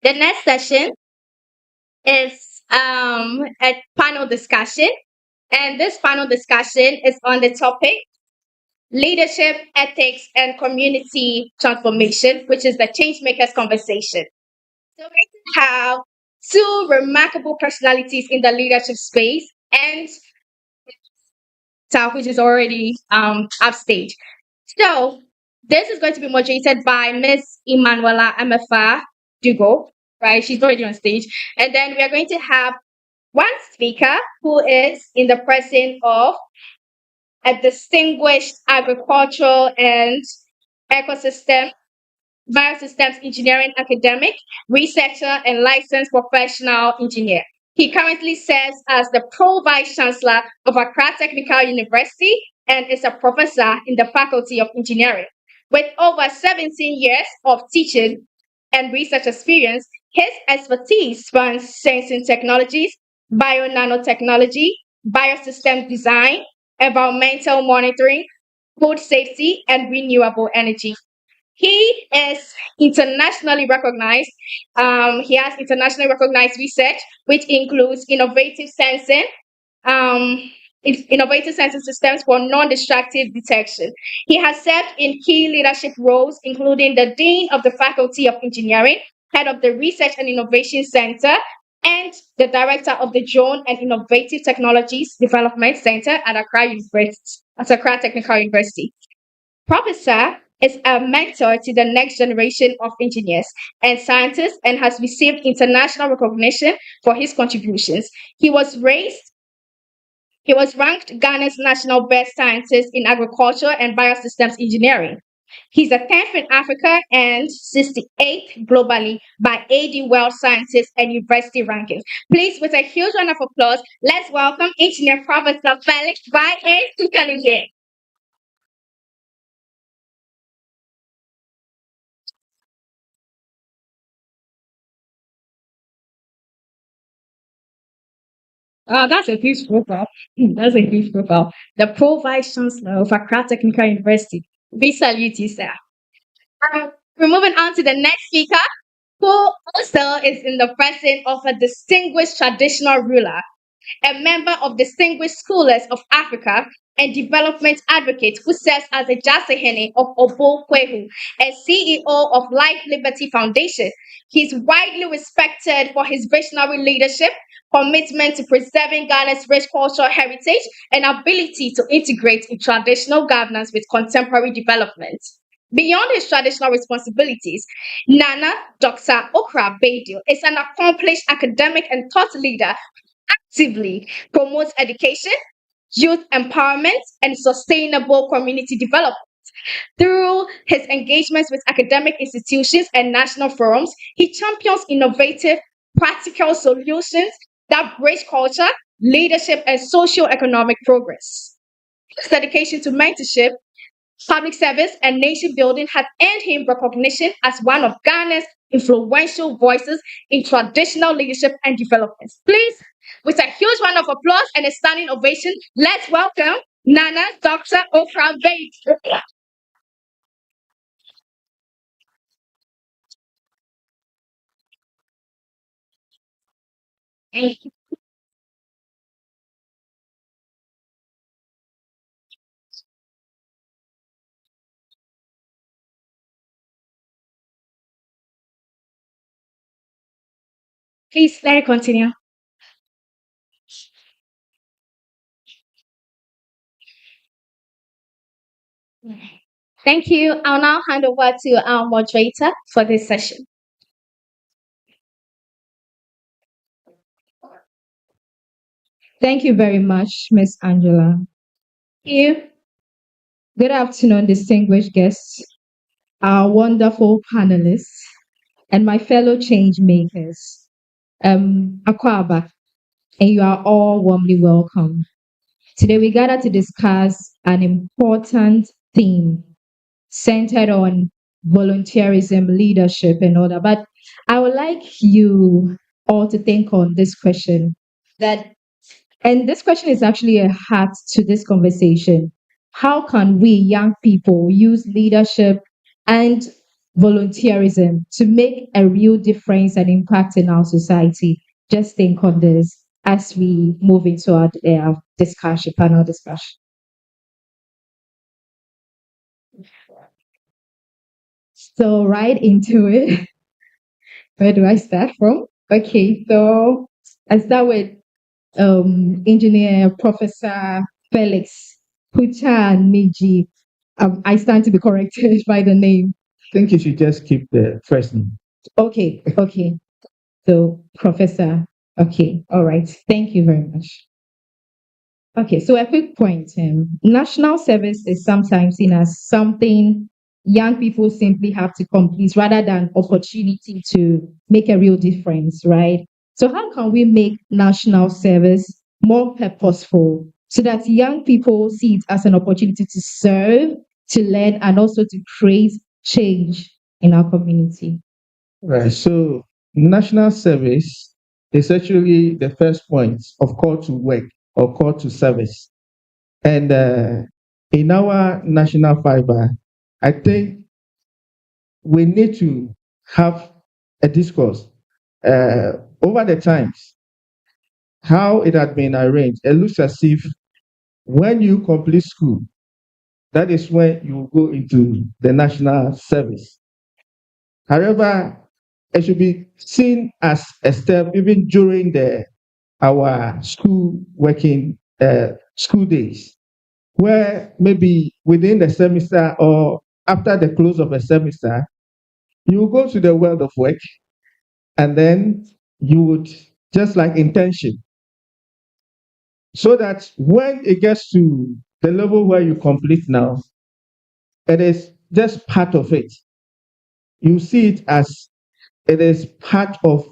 The next session is a panel discussion, and this panel discussion is on the topic leadership, ethics, and community transformation, which is the change makers conversation. So we have two remarkable personalities in the leadership space, and which is already upstage. So this is going to be moderated by Miss Emanuela Emefa Dugo, right? She's already on stage. And then we are going to have one speaker who is in the presence of a distinguished agricultural and ecosystem biosystems engineering academic, researcher, and licensed professional engineer. He currently serves as the Pro Vice Chancellor of Accra Technical University and is a professor in the Faculty of Engineering. With over 17 years of teaching and research experience, his expertise spans sensing technologies, bio-nanotechnology, biosystem design, environmental monitoring, food safety, and renewable energy. He is internationally recognized. He has internationally recognized research, which includes um, innovative sensing systems for non-destructive detection. He has served in key leadership roles, including the Dean of the Faculty of Engineering, Head of the Research and Innovation Center, and the Director of the Drone and Innovative Technologies Development Center at Accra Technical University. Professor is a mentor to the next generation of engineers and scientists and has received international recognition for his contributions. He was raised he was ranked Ghana's national best scientist in agriculture and biosystems engineering. He's a 10th in Africa and 68th globally by AD World Scientist and University rankings. Please, with a huge round of applause, let's welcome Engineer Professor Felix Y.A. Tukalije. That's a huge profile. That's a huge profile. The Pro Vice Chancellor of Accra Technical University. We salute you, sir. We're moving on to the next speaker, who also is in the presence of a distinguished traditional ruler, a member of Distinguished Scholars of Africa, and development advocate who serves as a Jasahene of Obo Kwehu, and CEO of Life Liberty Foundation. He's widely respected for his visionary leadership, commitment to preserving Ghana's rich cultural heritage, and ability to integrate in traditional governance with contemporary development. Beyond his traditional responsibilities, Nana Dr. Okra Badiu is an accomplished academic and thought leader actively promotes education, youth empowerment, and sustainable community development. Through his engagements with academic institutions and national forums, he champions innovative, practical solutions that bridge culture, leadership, and socio-economic progress. His dedication to mentorship, public service, and nation building has earned him recognition as one of Ghana's influential voices in traditional leadership and development. Please, with a huge round of applause and a standing ovation, let's welcome Nana Dr. Okra Bate. Please, let it continue. Thank you. I'll now hand over to our moderator for this session. Thank you very much, Miss Angela. Thank you. Good afternoon, distinguished guests, our wonderful panelists, and my fellow change makers. Akwaba, and you are all warmly welcome. Today we gather to discuss an important theme centered on volunteerism, leadership, and all that. But I would like you all to think on this question that, and this question is actually a heart to this conversation. How can we young people use leadership and volunteerism to make a real difference and impact in our society? Just think on this as we move into our discussion, panel discussion. So, right into it. Where do I start from? Okay, so I start with engineer Professor Felix Huchan Miji. I stand to be corrected by the name. I think you should just keep the first name. Okay, okay. So, Professor, okay, all right. Thank you very much. Okay, so a quick point. National service is sometimes seen as something young people simply have to complete rather than opportunity to make a real difference, right? So how can we make national service more purposeful so that young people see it as an opportunity to serve, to learn, and also to create change in our community? Right. So national service is actually the first point of call to work or call to service. And in our national fiber, I think we need to have a discourse over the times, how it had been arranged. It looks as if when you complete school, that is when you go into the national service. However, it should be seen as a step even during our school working school days, where maybe within the semester or after the close of a semester, you go to the world of work, and then you would just like internship, so that when it gets to the level where you complete now, it is just part of it. You see it as it is part of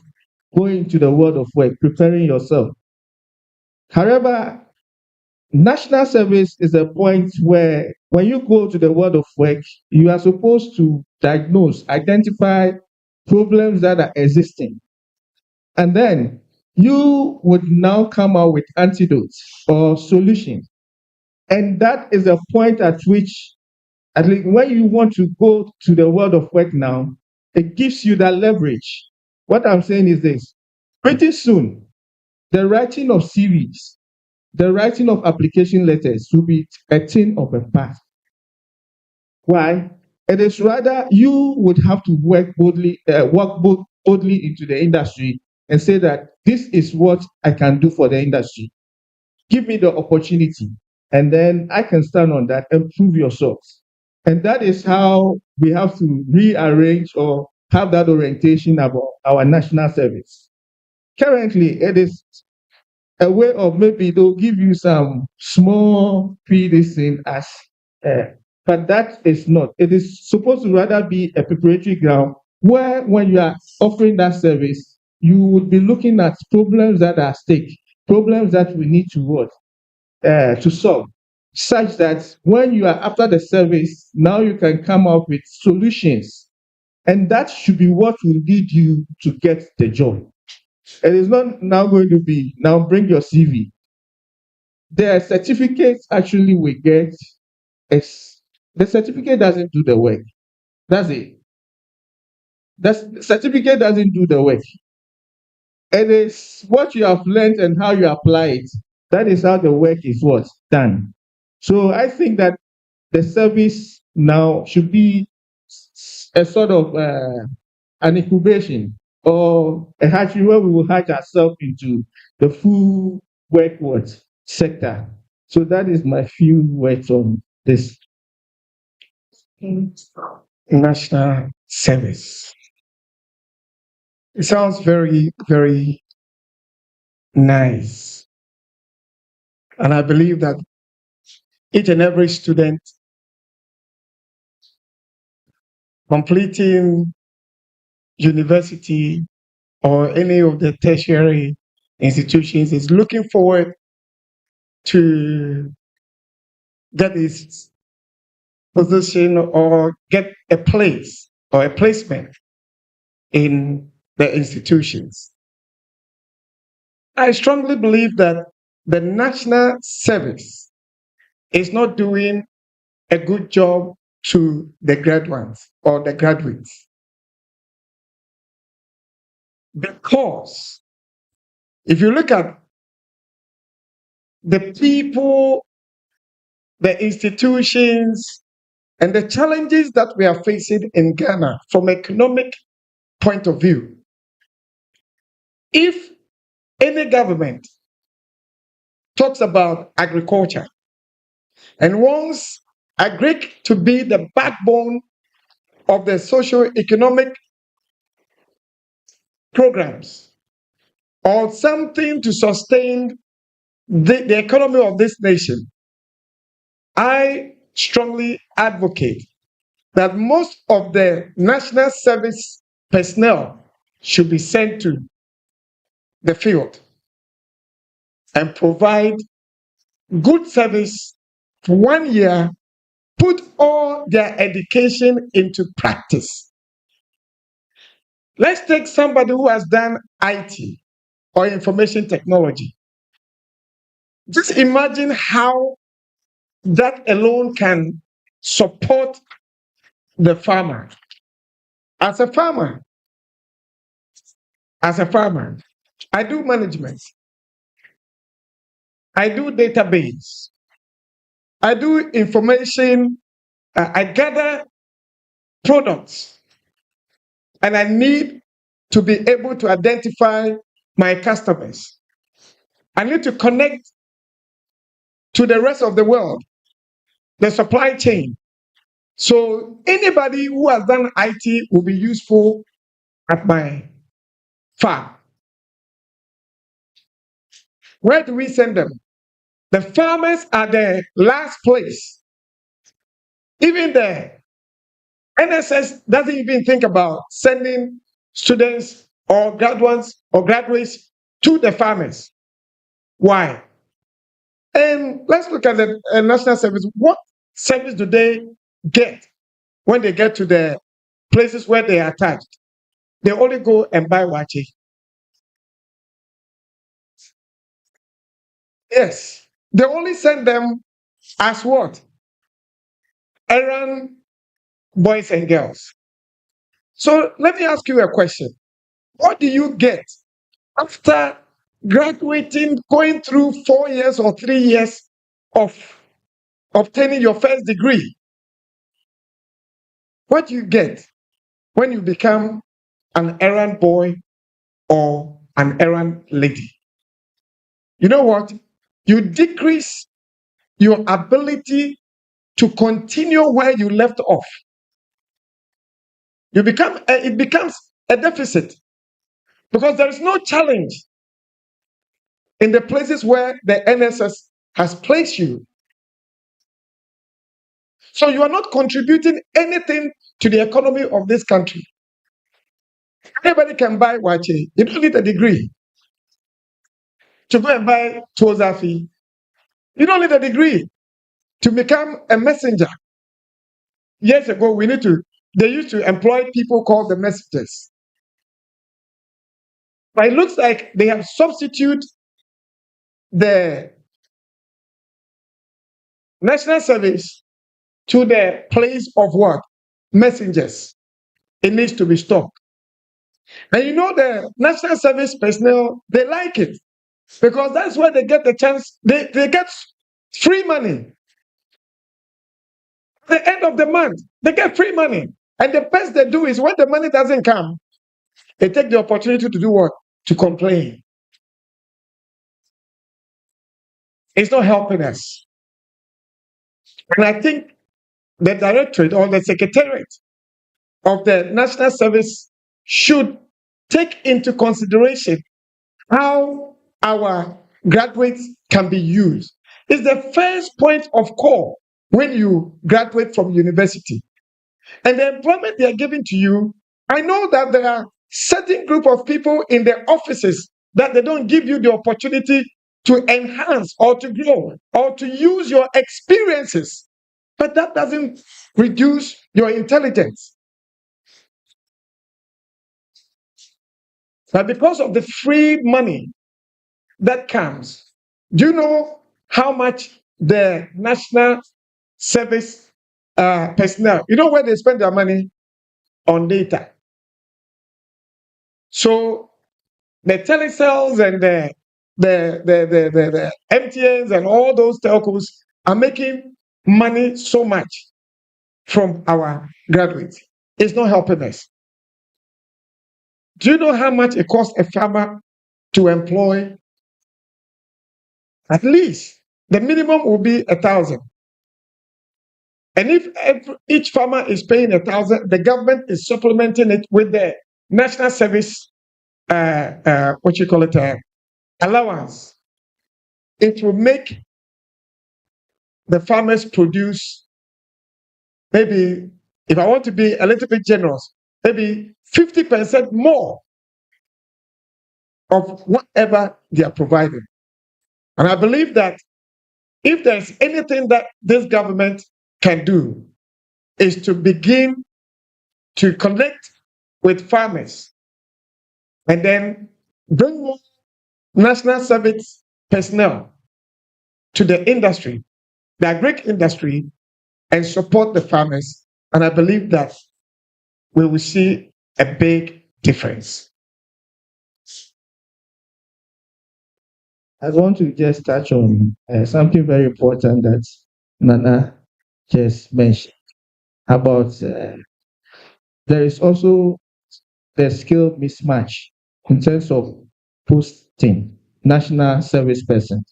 going to the world of work, preparing yourself. However, national service is a point where when you go to the world of work, you are supposed to diagnose, identify problems that are existing. And then you would now come out with antidotes or solutions. And that is the point at which, at least when you want to go to the world of work now, it gives you that leverage. What I'm saying is this: pretty soon, the writing of CVs, the writing of application letters will be a thing of the past. Why? It is rather you would have to work boldly into the industry and say that this is what I can do for the industry. Give me the opportunity, and then I can stand on that and prove yourself. And that is how we have to rearrange or have that orientation about our national service. Currently, it is a way of maybe they'll give you some small fee this thing as uh, but that is not. It is supposed to rather be a preparatory ground where when you are offering that service, you would be looking at problems that are at stake, problems that we need to solve, such that when you are after the service, now you can come up with solutions. And that should be what will lead you to get the job. It is not now going to be, now bring your CV. The certificate actually we get is, the certificate doesn't do the work. That's it. The certificate doesn't do the work. It is what you have learned and how you apply it. That is how the work is what done. So I think that the service now should be a sort of an incubation or a hatchery where we will hatch ourselves into the full sector. So that is my few words on this. National service. It sounds very, very nice. And I believe that each and every student completing university or any of the tertiary institutions is looking forward to get his position or get a place or a placement in the institutions. I strongly believe that the national service is not doing a good job to the graduates or the graduates. Because if you look at the people, the institutions, and the challenges that we are facing in Ghana from economic point of view, if any government talks about agriculture and wants agric to be the backbone of the socio-economic programs or something to sustain the economy of this nation, I strongly advocate that most of the national service personnel should be sent to the field and provide good service for 1 year, put all their education into practice. Let's take somebody who has done IT or information technology. Just imagine how that alone can support the farmer. As a farmer, I do management. I do database. I do information. I gather products. And I need to be able to identify my customers. I need to connect to the rest of the world, the supply chain. So anybody who has done IT will be useful at my farm. Where do we send them? The farmers are the last place. Even the NSS doesn't even think about sending students or graduates to the farmers. Why? And let's look at the national service. What service do they get when they get to the places where they are attached? They only go and buy wachi. Yes. They only send them as what? Errand boys and girls. So let me ask you a question. What do you get after graduating, going through 4 years or 3 years of obtaining your first degree? What do you get when you become an errand boy or an errand lady? You know what? You decrease your ability to continue where you left off. It becomes a deficit because there is no challenge in the places where the NSS has placed you. So you are not contributing anything to the economy of this country. Anybody can buy wache. You don't need a degree to go and buy tozafi. You don't need a degree to become a messenger. Years ago, they used to employ people called the messengers. But it looks like they have substituted the national service to the place of what? Messengers. It needs to be stopped. And you know the national service personnel, they like it because that's where they get the chance. They get free money. At the end of the month, they get free money. And the best they do is when the money doesn't come, they take the opportunity to do what? To complain. It's not helping us. And I think the directorate or the secretariat of the national service should take into consideration how our graduates can be used. It's the first point of call when you graduate from university. And the employment they are giving to you, I know that there are certain group of people in the offices that they don't give you the opportunity to enhance or to grow or to use your experiences. But that doesn't reduce your intelligence. But because of the free money that comes, do you know how much the national service personnel. You know where they spend their money? On data. So the telecells and the MTNs and all those telcos are making money so much from our graduates. It's not helping us. Do you know how much it costs a farmer to employ? At least the minimum will be 1,000. And if each farmer is paying 1,000, the government is supplementing it with the national service, allowance. It will make the farmers produce, maybe, if I want to be a little bit generous, maybe 50% more of whatever they are providing. And I believe that if there's anything that this government can do, is to begin to connect with farmers and then bring more national service personnel to the industry, the agric industry, and support the farmers. And I believe that we will see a big difference. I want to just touch on something very important that Nana just mentioned about there is also the skill mismatch in terms of posting national service person.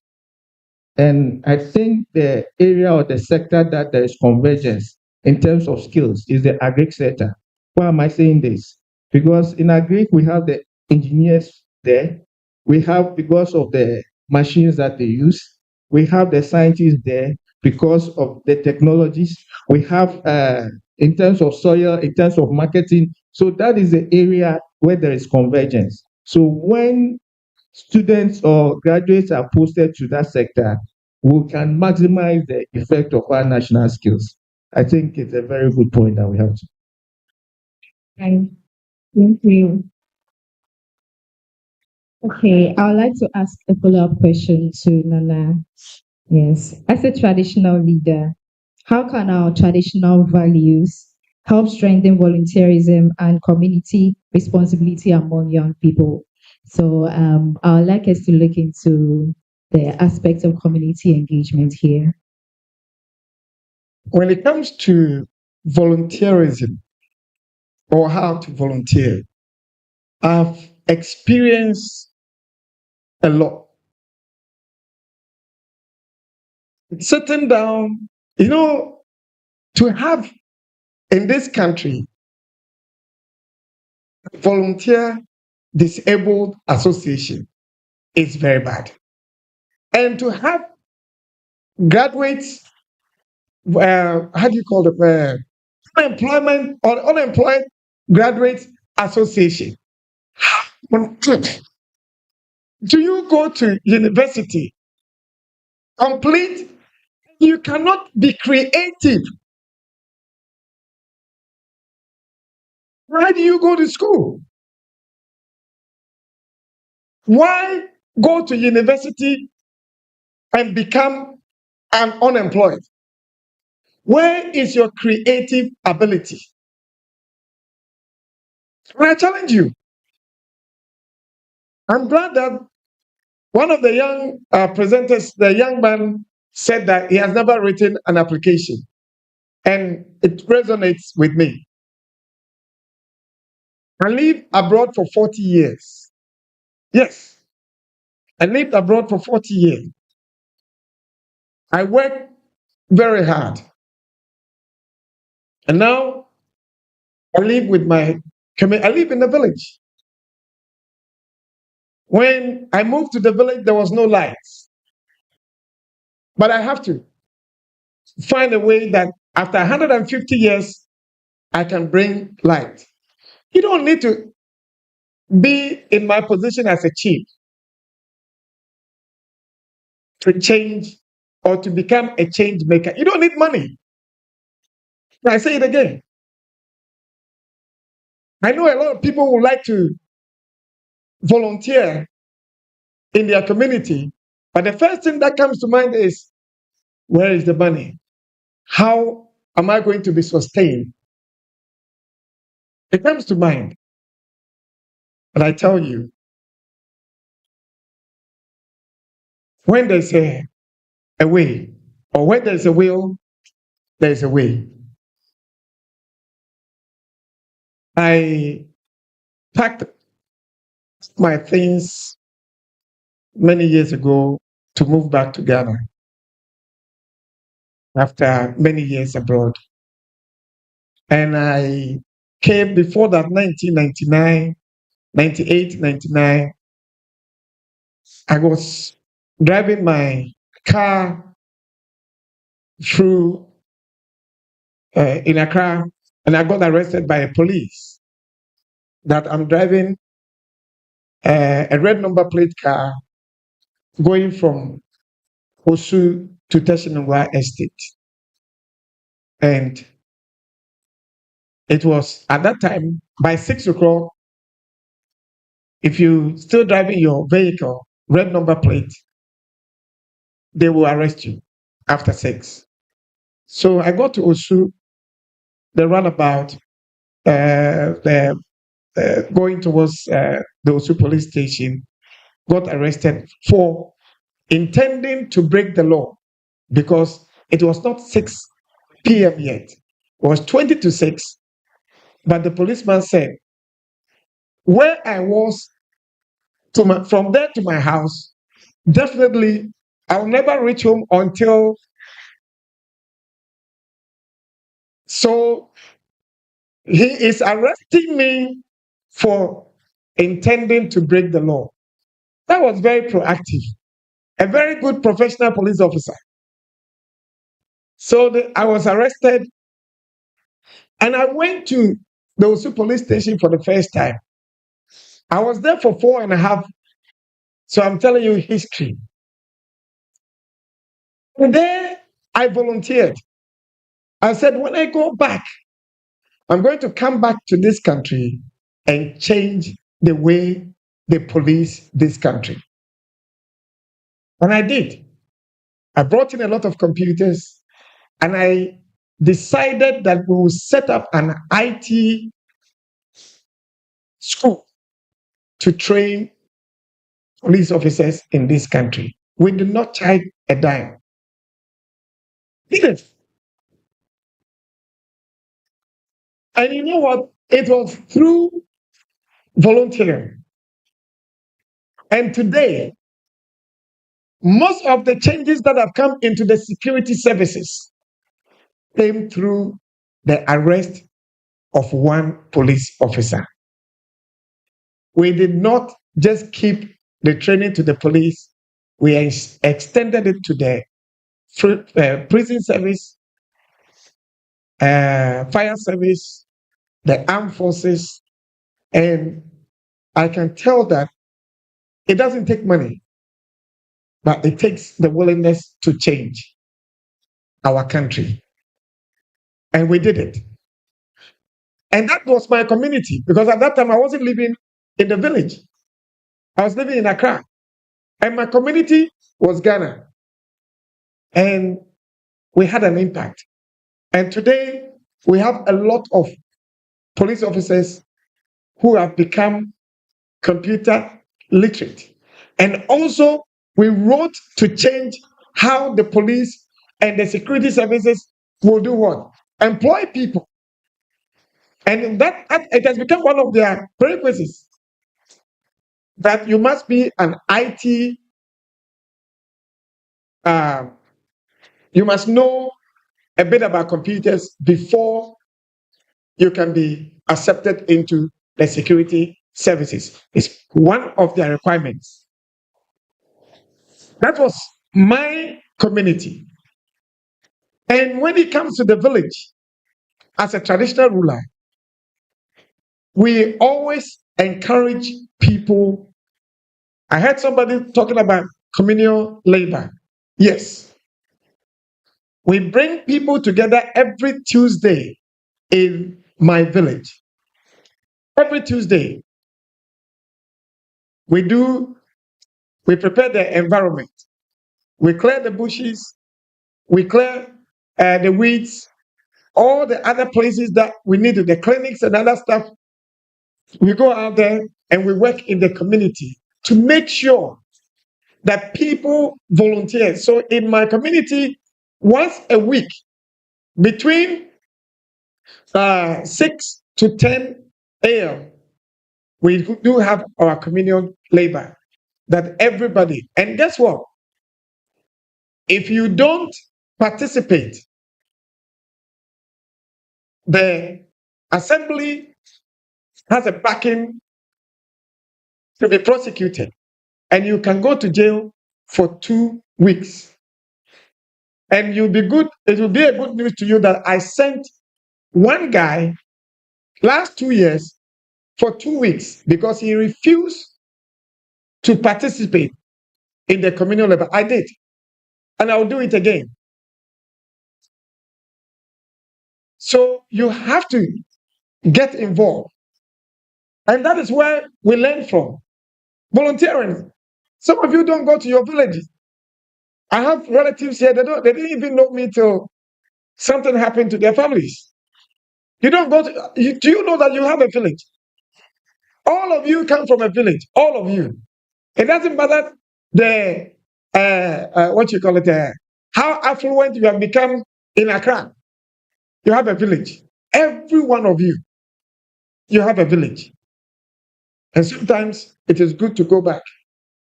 And I think the area or the sector that there is convergence in terms of skills is the agric sector. Why am I saying this? Because in agric, we have the engineers there. We have, because of the machines that they use, we have the scientists there because of the technologies. We have, in terms of soil, in terms of marketing. So that is the area where there is convergence. So when students or graduates are posted to that sector, we can maximize the effect of our national skills. I think it's a very good point that we have to. Thank you. Okay, I would like to ask a follow-up question to Nana. Yes, as a traditional leader, how can our traditional values help strengthen volunteerism and community responsibility among young people? So I would like us to look into the aspects of community engagement here. When it comes to volunteerism or how to volunteer, I've experienced a lot. Sitting down, to have in this country volunteer disabled association is very bad. And to have graduates, how do you call it, unemployment or unemployed graduates association. Do you go to university, complete, you cannot be creative? Why do you go to school? Why go to university and become an unemployed? Where is your creative ability? And I challenge you. I'm glad that one of the young presenters, the young man, said that he has never written an application. And it resonates with me. I lived abroad for 40 years. Yes, I lived abroad for 40 years. I worked very hard. And now I live with my community. I live in the village. When I moved to the village, there was no lights. But I have to find a way that after 150 years, I can bring light. You don't need to be in my position as a chief to change or to become a change maker. You don't need money. I say it again. I know a lot of people would like to volunteer in their community, but the first thing that comes to mind is, where is the money? How am I going to be sustained? It comes to mind. But I tell you, when there's a way, or when there's a will, there's a way. I packed my things many years ago to move back to Ghana after many years abroad. And I came before that 1999, 98, 99. I was driving my car through in Accra, and I got arrested by a police that I'm driving a red number plate car going from Osu to Teshinungwa Estate. And it was at that time by 6 o'clock. If you still driving your vehicle, red number plate, they will arrest you after 6. So I got to Osu, the runabout, going towards the Osu police station, got arrested for intending to break the law because it was not 6 p.m. yet. It was 20 to 6. But the policeman said, where I was from there to my house, definitely I'll never reach home until. So he is arresting me for intending to break the law. That was very proactive, a very good professional police officer. So I was arrested, and I went to the Osu police station for the first time. I was there for 4.5. So I'm telling you history. And then I volunteered. I said, when I go back, I'm going to come back to this country and change the way they police this country. And I did. I brought in a lot of computers, and I decided that we will set up an IT school to train police officers in this country. We did not charge a dime. Did it? And you know what? It was through volunteering. And today, most of the changes that have come into the security services came through the arrest of one police officer. We did not just keep the training to the police, we extended it to the prison service, fire service, the armed forces, and I can tell that it doesn't take money, but it takes the willingness to change our country. And we did it. And that was my community, because at that time I wasn't living in the village. I was living in Accra. And my community was Ghana. And we had an impact. And today we have a lot of police officers who have become computer literate. And also we wrote to change how the police and the security services will do what? Employ people. And that it has become one of their prerequisites that you must be an IT, you must know a bit about computers before you can be accepted into the security services. It's one of their requirements. That was my community. And when it comes to the village, as a traditional ruler, we always encourage people. I heard somebody talking about communal labor. Yes. We bring people together every Tuesday in my village. Every Tuesday, we prepare the environment. We clear the bushes, we clear the weeds, all the other places that we need to, the clinics and other stuff, we go out there and we work in the community to make sure that people volunteer. So in my community, once a week, between 6 to 10 a.m., we do have our communion labor that everybody, and guess what? If you don't participate, the assembly has a backing to be prosecuted, and you can go to jail for 2 weeks. And you'll be good, it will be a good news to you that I sent one guy last 2 years for 2 weeks because he refused to participate in the communal labor. I did, and I'll do it again. So you have to get involved. And that is where we learn from. Volunteering. Some of you don't go to your villages. I have relatives here, they didn't even know me till something happened to their families. You don't go to, do you know that you have a village? All of you come from a village, all of you. It doesn't matter the, what you call it, how affluent you have become in Accra. You have a village. Every one of you, you have a village. And sometimes it is good to go back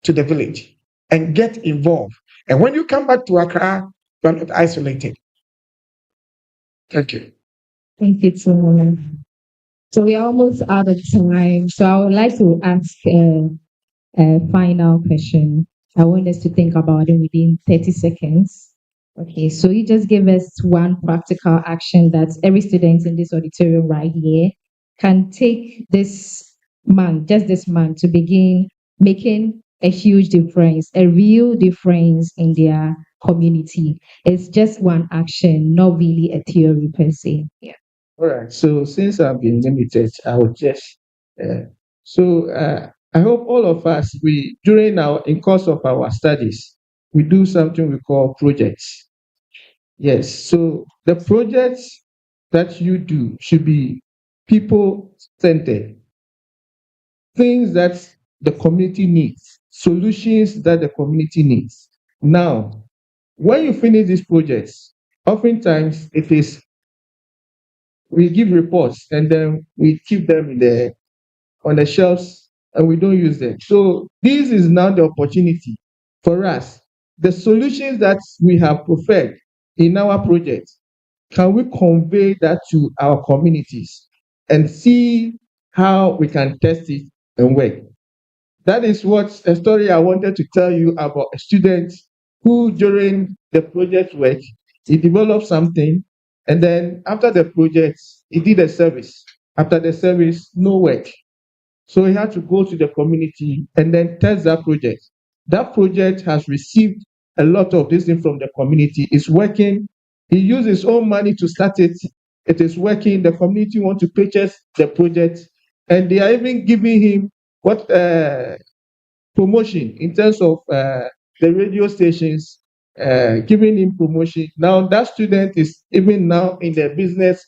to the village and get involved. And when you come back to Accra, you are not isolated. Thank you. Thank you so much. So we're almost out of time. So I would like to ask a final question. I want us to think about it within 30 seconds. Okay, so you just give us one practical action that every student in this auditorium right here can take this month, just this month, to begin making a huge difference, a real difference in their community. It's just one action, not really a theory per se. Yeah. All right. So since I've been limited, I will just I hope all of us we during our in course of our studies we do something we call projects. Yes. So the projects that you do should be people centered, things that the community needs, solutions that the community needs. Now, when you finish these projects, oftentimes it is we give reports and then we keep them in the on the shelves and we don't use them. So this is now the opportunity for us. The solutions that we have preferred in our project, can we convey that to our communities and see how we can test it and work? That is what a story I wanted to tell you about a student who, during the project work, he developed something, and then after the project, he did a service. After the service, no work. So he had to go to the community and then test that project. That project has received a lot of this thing from the community. It's working. He used his own money to start it. It is working. The community want to purchase the project, and they are even giving him what promotion in terms of the radio stations, giving him promotion. Now that student is even now in the business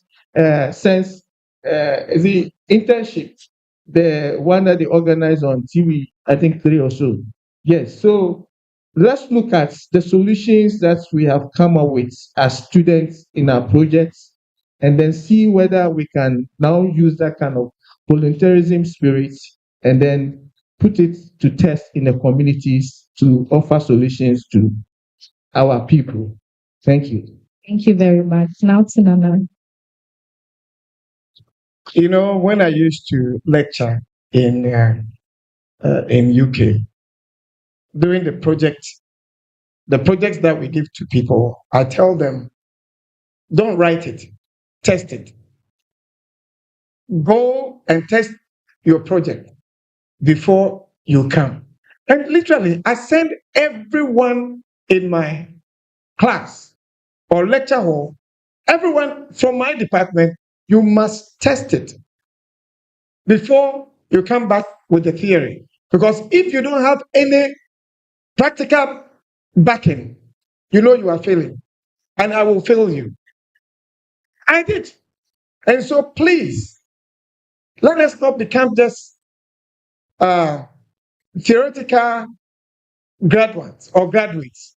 sense, the internship, the one that they organize on TV, I think 3 or so. Yes, so let's look at the solutions that we have come up with as students in our projects and then see whether we can now use that kind of volunteerism spirit and then put it to test in the communities to offer solutions to our people. Thank you. Thank you very much. Now to Nana. You know, when I used to lecture in UK, during the projects that we give to people, I tell them, don't write it, test it. Go and test your project before you come. And literally, I send everyone in my class or lecture hall, everyone from my department, you must test it before you come back with the theory. Because if you don't have any practical backing, you know you are failing. And I will fail you. I did. And so please, let us not become just theoretical graduates or graduates.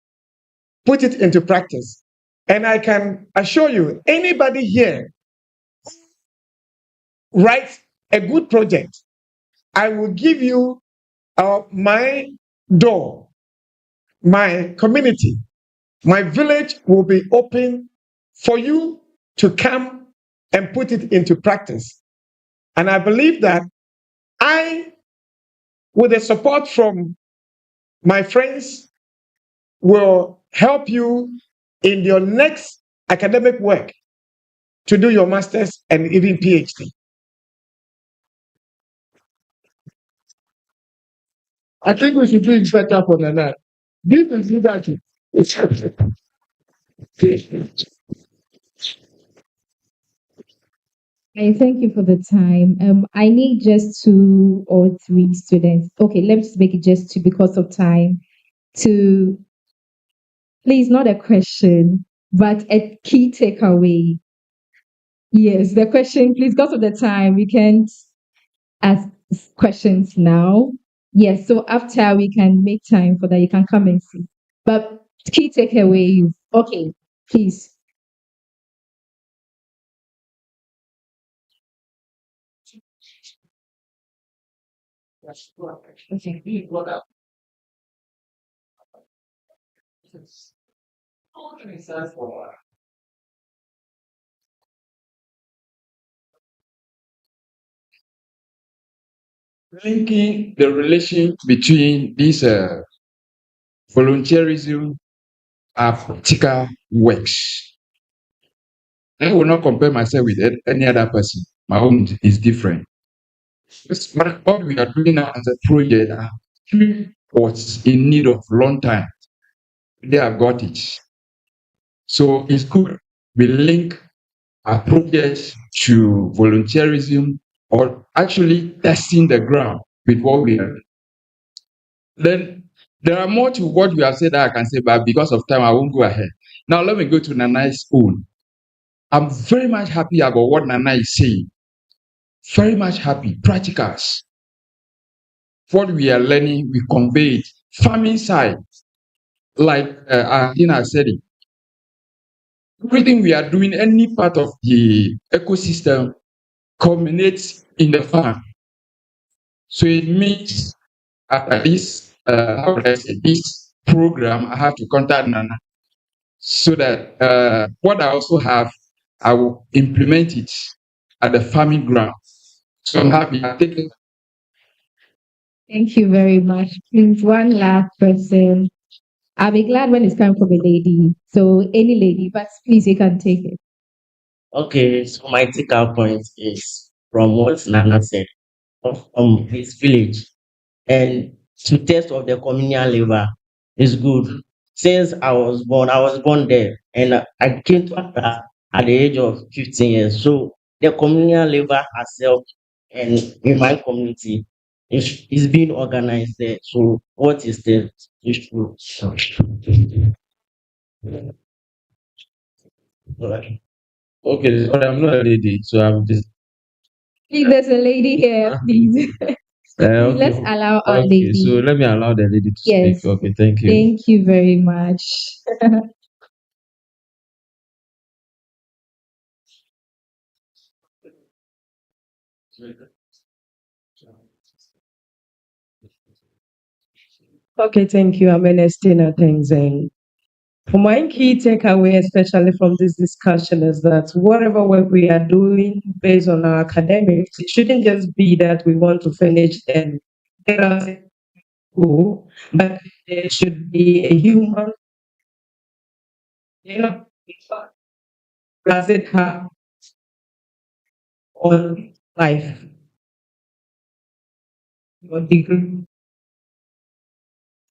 Put it into practice. And I can assure you, anybody here writes a good project, I will give you my door, my community, my village will be open for you to come and put it into practice. And I believe that I, with the support from my friends, will help you in your next academic work to do your master's and even PhD. I think we should do it better for Nana. This is leadership. I thank you for the time. I need just 2 or 3 students. Okay, let me just make it just 2 because of time. To please, not a question, but a key takeaway. Yes, the question, please, because of the time, we can't ask questions now. Yes, so after we can make time for that, you can come and see. But key takeaway, okay, please. Linking the relation between this volunteerism and practical works. I will not compare myself with any other person. My own is different. What we are doing now as a project was in need of long time. They have got it. So it's good we link our project to volunteerism or actually testing the ground with what we are. Then there are more to what we have said that I can say, but because of time, I won't go ahead. Now let me go to Nana's own. I'm very much happy about what Nana is saying. Very much happy. Practicals. What we are learning, we convey it. Farming side, like Athena said it. Everything we are doing, any part of the ecosystem culminates in the farm. So it means after this, how would I say, this program, I have to contact Nana so that what I also have, I will implement it at the farming ground. So I'm happy. I think Thank you very much. Please, one last person. I'll be glad when it's time from a lady. So any lady, but please you can take it. Okay, so my take-out point is from what Nana said of his village and to test of the communal labor is good. Since I was born there and I came to Accra at the age of 15 years. So the communal labor herself and in my community is being organized there. So what is the issue? Alright. okay, sorry, I'm not a lady, so I'm just Please, there's a lady here, please. Please, let's okay. allow our Okay, so lady. let me allow the lady to Yes. speak. Okay, thank you. Thank you very much. Okay, thank you. I'm Ernestina Tenzing. For my key takeaway, especially from this discussion, is that whatever work we are doing based on our academics, it shouldn't just be that we want to finish and get out of school, but there should be a human, you know, does it have on life or degree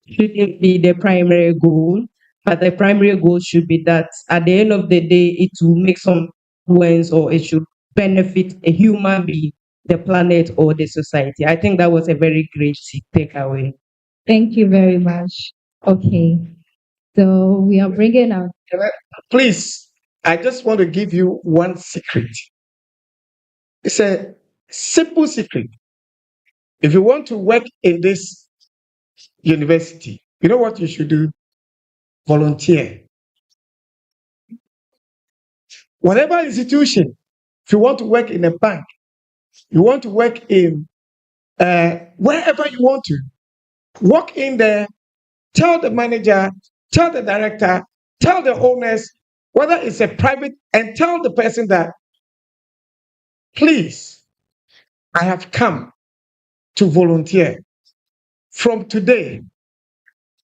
shouldn't be the primary goal, but the primary goal should be that at the end of the day, it will make some influence or it should benefit a human being, the planet, or the society. I think that was a very great takeaway. Thank you very much. Okay. So we are bringing out. Please, I just want to give you one secret. It's a simple secret. If you want to work in this university, you know what you should do? Volunteer. Whatever institution, if you want to work in a bank, you want to work in wherever you want to, walk in there, tell the manager, tell the director, tell the owners, whether it's a private, and tell the person that, please, I have come to volunteer. From today,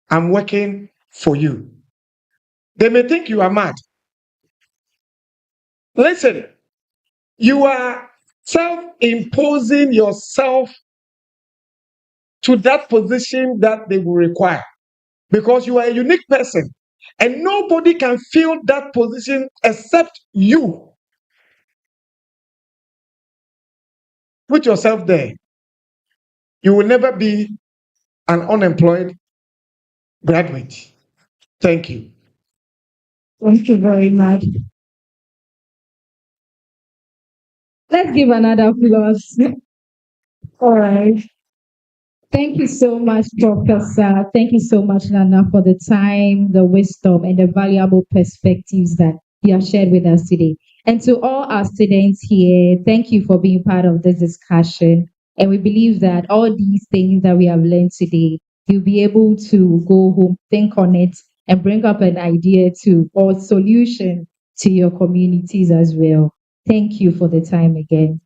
I'm working for you. They may think you are mad. Listen, you are self-imposing yourself to that position that they will require because you are a unique person and nobody can fill that position except you. Put yourself there. You will never be an unemployed graduate. Thank you. Thank you very much. Let's give another applause. All right. Thank you so much, Professor. Thank you so much, Nana, for the time, the wisdom, and the valuable perspectives that you have shared with us today. And to all our students here, thank you for being part of this discussion. And we believe that all these things that we have learned today, you'll be able to go home, think on it, and bring up an idea to or solution to your communities as well. Thank you for the time again.